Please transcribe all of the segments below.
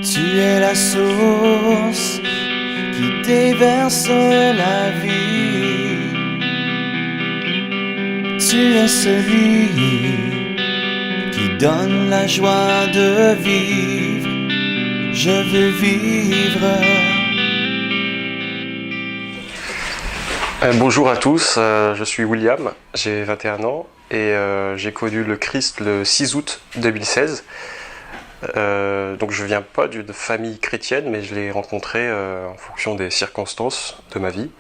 Tu es la source qui déverse la vie. Tu es celui qui donne la joie de vivre. Je veux vivre. Bonjour à tous, je suis William, j'ai 21 ans et j'ai connu le Christ le 6 août 2016. Donc je viens pas d'une famille chrétienne, mais je l'ai rencontré en fonction des circonstances de ma vie.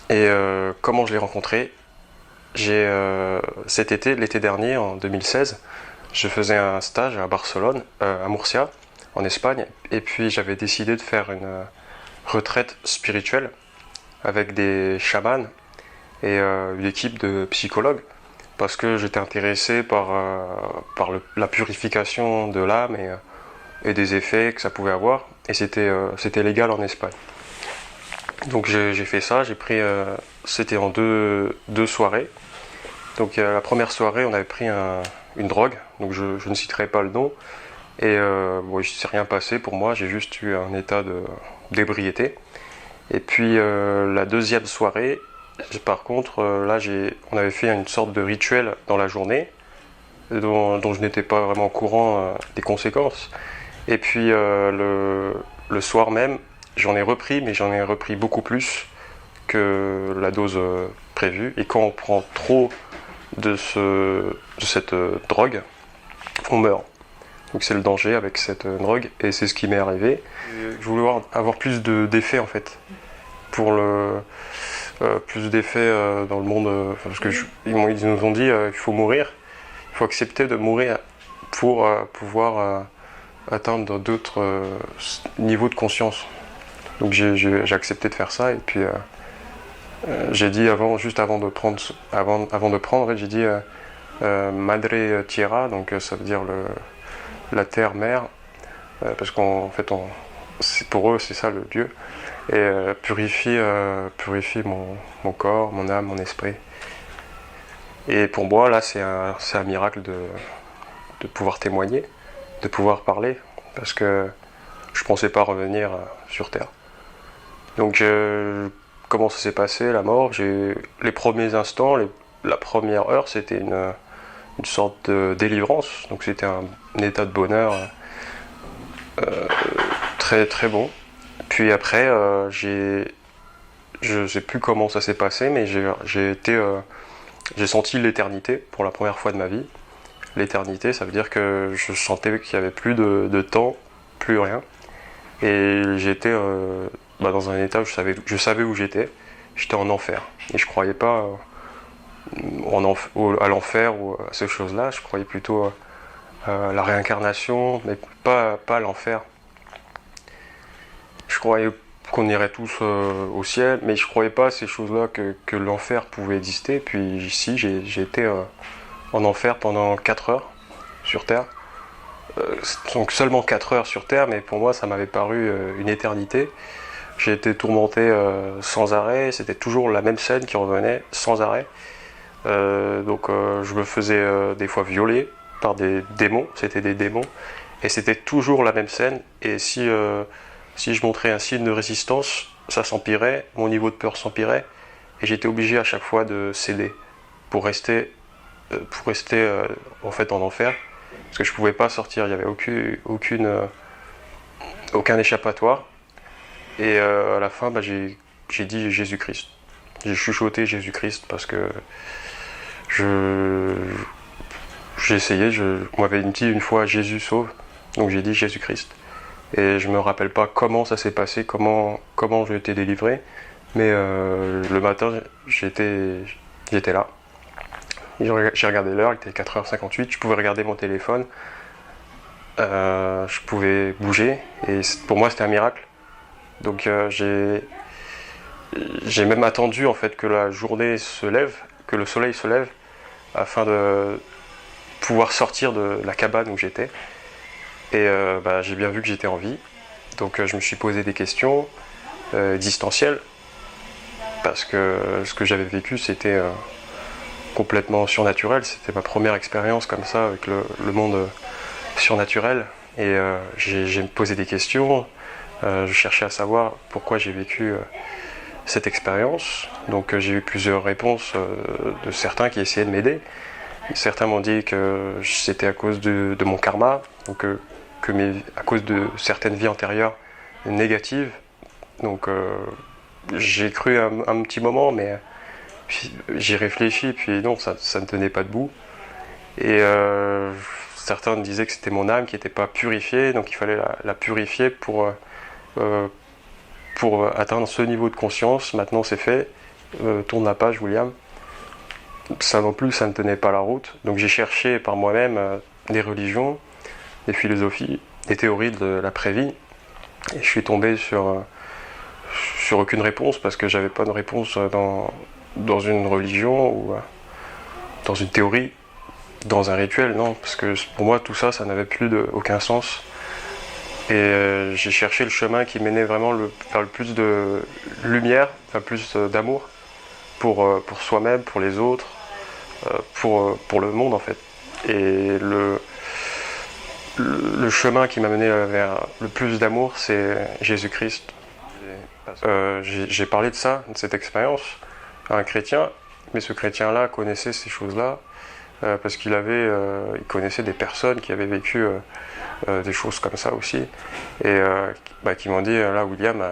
Et comment je l'ai rencontré? Cet été, l'été dernier, en 2016, je faisais un stage à Barcelone, à Murcia, en Espagne, et puis j'avais décidé de faire une retraite spirituelle avec des chamans et une équipe de psychologues, parce que j'étais intéressé par la purification de l'âme et des effets que ça pouvait avoir, et c'était légal en Espagne. Donc j'ai fait ça, c'était en deux soirées. Donc la première soirée, on avait pris une drogue, donc je ne citerai pas le nom, et bon, il ne s'est rien passé pour moi, j'ai juste eu un état d'ébriété. Et puis la deuxième soirée, par contre, là on avait fait une sorte de rituel dans la journée, dont je n'étais pas vraiment au courant des conséquences. Et puis le soir même, j'en ai repris, mais j'en ai repris beaucoup plus que la dose prévue. Et quand on prend trop de cette drogue, on meurt. Donc c'est le danger avec cette drogue, et c'est ce qui m'est arrivé. Je voulais avoir plus d'effets en fait, plus d'effets dans le monde, parce que ils nous ont dit qu'il faut mourir, il faut accepter de mourir pour pouvoir atteindre d'autres niveaux de conscience. Donc j'ai accepté de faire ça, et puis j'ai dit juste avant de prendre, en fait, j'ai dit Madre Tierra, donc ça veut dire la terre mère, parce qu'en fait pour eux c'est ça le Dieu, et purifie mon corps, mon âme, mon esprit. Et pour moi là c'est un miracle de pouvoir témoigner, de pouvoir parler, parce que je pensais pas revenir sur terre. Donc comment ça s'est passé, la mort? Les premiers instants, la première heure, c'était une sorte de délivrance, donc c'était un état de bonheur très très bon. Puis après, je sais plus comment ça s'est passé, mais j'ai senti l'éternité pour la première fois de ma vie. L'éternité, ça veut dire que je sentais qu'il n'y avait plus de temps, plus rien. Et j'étais dans un état où je savais où j'étais. J'étais en enfer. Et je croyais pas à l'enfer ou à ces choses-là. Je croyais plutôt à la réincarnation, mais pas à l'enfer. Je croyais qu'on irait tous au ciel, mais je croyais pas à ces choses-là, que l'enfer pouvait exister. Puis ici, j'ai été en enfer pendant 4 heures sur Terre. Donc seulement 4 heures sur Terre, mais pour moi ça m'avait paru une éternité. J'ai été tourmenté sans arrêt, c'était toujours la même scène qui revenait sans arrêt. Donc je me faisais des fois violer par des démons, c'était des démons, et c'était toujours la même scène. Et si je montrais un signe de résistance, ça s'empirait, mon niveau de peur s'empirait, et j'étais obligé à chaque fois de céder pour rester en fait en enfer. Parce que je pouvais pas sortir, il n'y avait aucun échappatoire. Et à la fin, j'ai dit Jésus-Christ. J'ai chuchoté Jésus-Christ parce que j'ai essayé. On m'avait dit une fois Jésus sauve, donc j'ai dit Jésus-Christ. Et je me rappelle pas comment ça s'est passé, comment j'ai été délivré, mais le matin j'étais là. J'ai regardé l'heure, il était 4h58, je pouvais regarder mon téléphone, je pouvais bouger, et pour moi c'était un miracle. Donc j'ai même attendu en fait que la journée se lève, que le soleil se lève, afin de pouvoir sortir de la cabane où j'étais. Et j'ai bien vu que j'étais en vie, donc je me suis posé des questions existentielles, parce que ce que j'avais vécu c'était complètement surnaturel. C'était ma première expérience comme ça avec le monde surnaturel. Et j'ai posé des questions, je cherchais à savoir pourquoi j'ai vécu cette expérience. Donc j'ai eu plusieurs réponses de certains qui essayaient de m'aider. Certains m'ont dit que c'était à cause de mon karma, donc à cause de certaines vies antérieures négatives. Donc j'ai cru un petit moment, mais puis, j'ai réfléchi, puis non, ça ne tenait pas debout. Et certains me disaient que c'était mon âme qui n'était pas purifiée, donc il fallait la purifier pour atteindre ce niveau de conscience. Maintenant c'est fait, tourne la page William. Ça non plus, ça ne tenait pas la route. Donc j'ai cherché par moi-même des religions, des philosophies, des théories de l'après-vie. Et je suis tombé sur aucune réponse, parce que j'avais pas de réponse dans une religion ou dans une théorie, dans un rituel, non. Parce que pour moi tout ça, ça n'avait plus aucun sens. Et j'ai cherché le chemin qui menait vraiment vers le plus de lumière, enfin plus d'amour pour soi-même, pour les autres, pour le monde en fait. Et le chemin qui m'a mené vers le plus d'amour, c'est Jésus-Christ. J'ai parlé de ça, de cette expérience, à un chrétien, mais ce chrétien-là connaissait ces choses-là, parce qu'il connaissait des personnes qui avaient vécu des choses comme ça aussi, et qui m'ont dit, là William,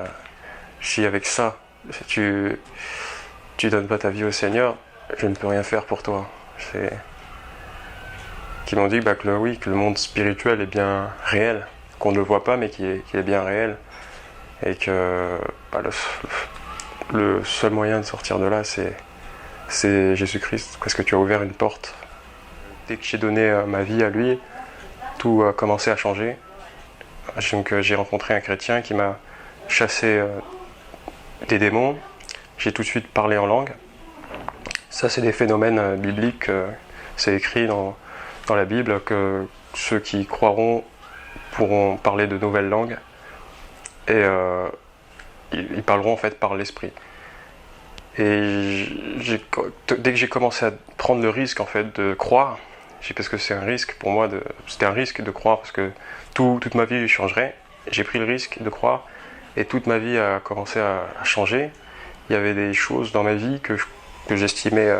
si avec ça, si tu donnes pas ta vie au Seigneur, je ne peux rien faire pour toi. Qui m'ont dit que le monde spirituel est bien réel, qu'on ne le voit pas mais qui est bien réel, et que le seul moyen de sortir de là, c'est Jésus-Christ, parce que tu as ouvert une porte. Dès que j'ai donné ma vie à lui, tout a commencé à changer. Donc j'ai rencontré un chrétien qui m'a chassé des démons. J'ai tout de suite parlé en langue. Ça, c'est des phénomènes bibliques. C'est écrit dans la Bible que ceux qui croiront pourront parler de nouvelles langues. Et ils parleront en fait par l'esprit. Et dès que j'ai commencé à prendre le risque en fait de croire, parce que c'est un risque pour moi, c'était un risque de croire, parce que toute ma vie changerait. J'ai pris le risque de croire et toute ma vie a commencé à changer. Il y avait des choses dans ma vie que j'estimais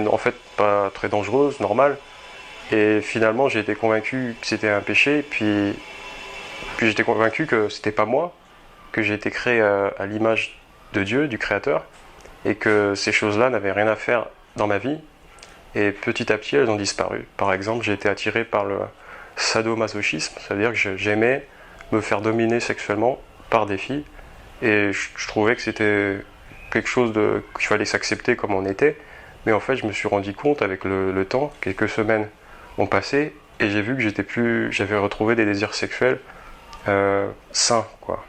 en fait pas très dangereuses, normales. Et finalement j'ai été convaincu que c'était un péché, puis j'étais convaincu que c'était pas moi, que j'ai été créé à l'image de Dieu, du Créateur, et que ces choses-là n'avaient rien à faire dans ma vie. Et petit à petit elles ont disparu. Par exemple, j'ai été attiré par le sadomasochisme, c'est-à-dire que j'aimais me faire dominer sexuellement par des filles, et je trouvais que c'était quelque chose qu'il fallait s'accepter comme on était. Mais en fait je me suis rendu compte avec le temps, quelques semaines ont passé, et j'ai vu que j'avais retrouvé des désirs sexuels sains, quoi.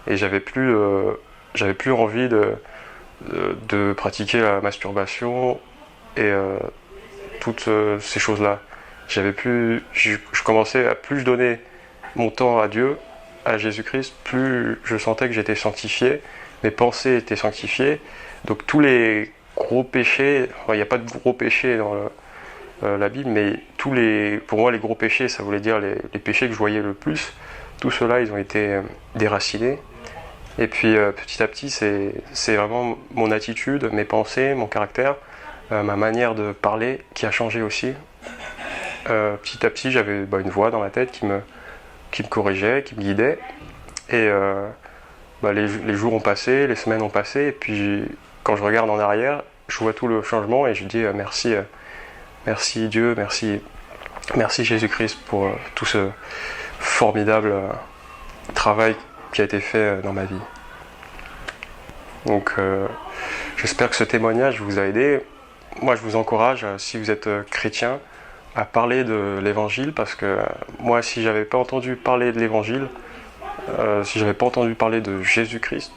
Et j'avais plus envie de pratiquer la masturbation et toutes ces choses-là. Je commençais à plus je donnais mon temps à Dieu, à Jésus-Christ, plus je sentais que j'étais sanctifié, mes pensées étaient sanctifiées. Donc tous les gros péchés, il n'y a pas de gros péchés dans la Bible, mais pour moi les gros péchés, ça voulait dire les péchés que je voyais le plus. Tout cela, ils ont été déracinés. Et puis petit à petit, c'est vraiment mon attitude, mes pensées, mon caractère, ma manière de parler qui a changé aussi. Petit à petit, j'avais une voix dans ma tête qui me corrigeait, qui me guidait. Et les jours ont passé, les semaines ont passé, et puis quand je regarde en arrière, je vois tout le changement et je dis merci Dieu, merci Jésus-Christ pour tout ce formidable travail qui a été fait dans ma vie. Donc j'espère que ce témoignage vous a aidé. Moi je vous encourage, si vous êtes chrétien, à parler de l'évangile, parce que moi si j'avais pas entendu parler de l'évangile, si j'avais pas entendu parler de Jésus-Christ,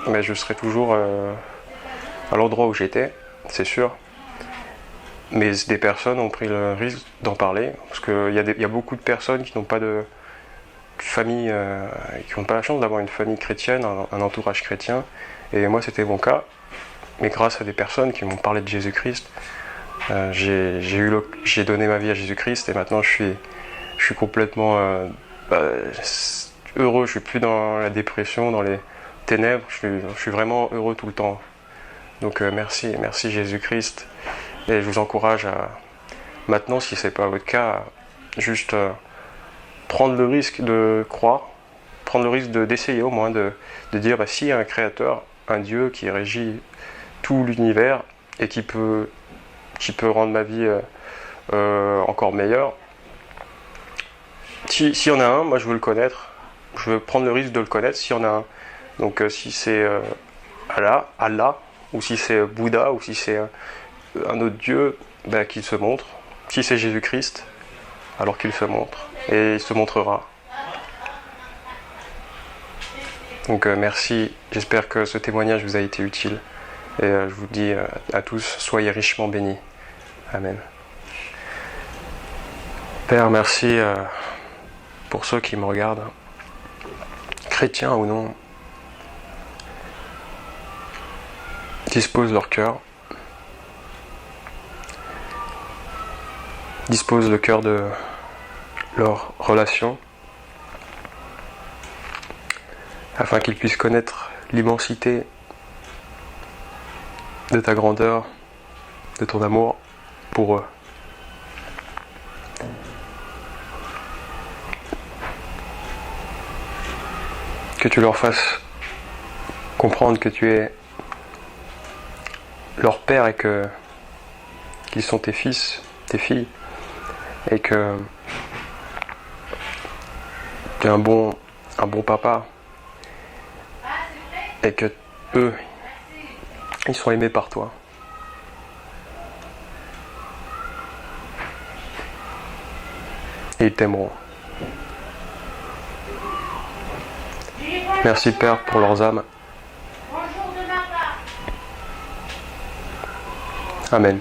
mais je serais toujours à l'endroit où j'étais, c'est sûr. Mais des personnes ont pris le risque d'en parler, parce qu'il y a beaucoup de personnes qui n'ont pas de famille, qui n'ont pas la chance d'avoir une famille chrétienne, un entourage chrétien, et moi c'était mon cas. Mais grâce à des personnes qui m'ont parlé de Jésus-Christ, J'ai donné ma vie à Jésus-Christ et maintenant je suis complètement heureux. Je suis plus dans la dépression, dans les ténèbres. Je suis vraiment heureux tout le temps. Donc merci Jésus-Christ. Et je vous encourage à maintenant, si c'est pas votre cas, juste prendre le risque de croire, prendre le risque d'essayer au moins de dire s'il y a un créateur, un Dieu qui régit tout l'univers et qui peut rendre ma vie encore meilleure. S'il y en a un, moi je veux le connaître, je veux prendre le risque de le connaître s'il y en a un. Donc si c'est Allah, ou si c'est Bouddha, ou si c'est un autre Dieu, qu'il se montre. Si c'est Jésus-Christ, alors qu'il se montre, et il se montrera. Donc merci, j'espère que ce témoignage vous a été utile, et je vous dis à tous, soyez richement bénis. Amen. Père, merci pour ceux qui me regardent, chrétiens ou non, dispose leur cœur, dispose le cœur de leur relation, afin qu'ils puissent connaître l'immensité de ta grandeur, de ton amour pour eux. Que tu leur fasses comprendre que tu es leur père et qu'ils sont tes fils, tes filles, et que tu es un bon papa, et que eux, ils sont aimés par toi. Et ils t'aimeront. Merci Père pour leurs âmes. Amen.